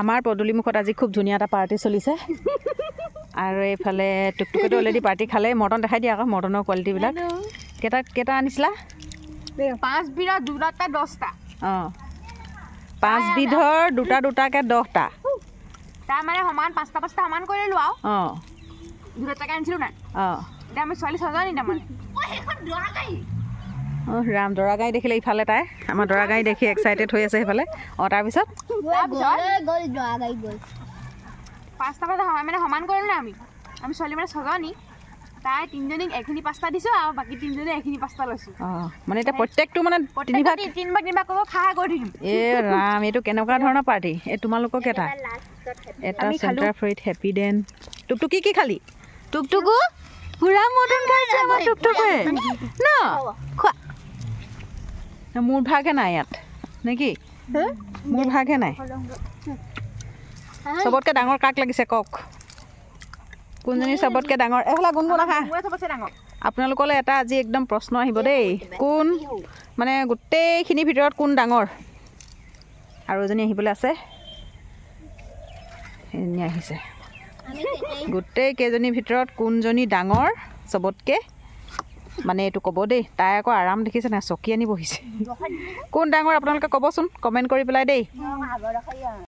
আমাৰ পদূলিমুখত আজি খুব ধুনীয়া এটা পাৰ্টি চলিছে আৰু এইফালে টুকটুকেটো অলৰেডি পাৰ্টি খালে মটন দেখাই দিয়া আকৌ মটনৰ কোৱালিটিবিলাক কেইটা আনিছিলা 5 বিধৰ 2টা 10টা অঁ 5 বিধৰ 2টাকৈ 10টা তাৰ মানে সমান 5টা সমান কৰি ল'লো আৰু অঁ 2টাকৈ আনিছিলোঁ নাই অঁ এতিয়া আমি ছোৱালী 6জনী তাৰমানে অঁ ৰাম দৰা গাড়ী দেখিলে ইফালে তাই আমাৰ দৰা গাড়ী দেখি এক্সাইটেড হৈ আছে সেইফালে অঁ তাৰপিছত 5টা মানে সমান কৰিলোঁ নাই আমি ছোৱালী মানে 6জনী তাই 3জনীক এখিনি 5টা দিছোঁ আৰু বাকী 3জনী এখিনি 5টা লৈছোঁ অঁ মানে এতিয়া প্ৰত্যেকটো মানে তিনিভাগ কৰিব খাই কৰি থাকিম এই ৰাম এইটো কেনেকুৱা ধৰণৰ পাৰ্টি এই তোমালোকক এটা চেণ্টাৰ ফ্ৰীত হেপী ডেন টুকটুকি কি খালি টুকটুকু পুৰা মটন খাইছে মই টুকটুকে ন খোৱা মোৰ ভাগহে নাই ইয়াত নেকি মোৰ ভাগহে নাই চবতকৈ ডাঙৰ কাক লাগিছে কওক কোনজনী চবতকৈ ডাঙৰ এইফালে গুণগুণ আহা আপোনালোকলৈ এটা আজি একদম প্ৰশ্ন আহিব দেই কোন মানে গোটেইখিনিৰ ভিতৰত কোন ডাঙৰ আৰু এজনী আহিবলৈ আছে এজনী আহিছে গোটেই কেইজনীৰ ভিতৰত কোনজনী ডাঙৰ চবতকৈ মানে এইটো ক'ব দেই তাই আকৌ আৰাম দেখিছে নাই চকী আনি বহিছে কোন ডাঙৰ আপোনালোকে ক'বচোন কমেণ্ট কৰি পেলাই দেই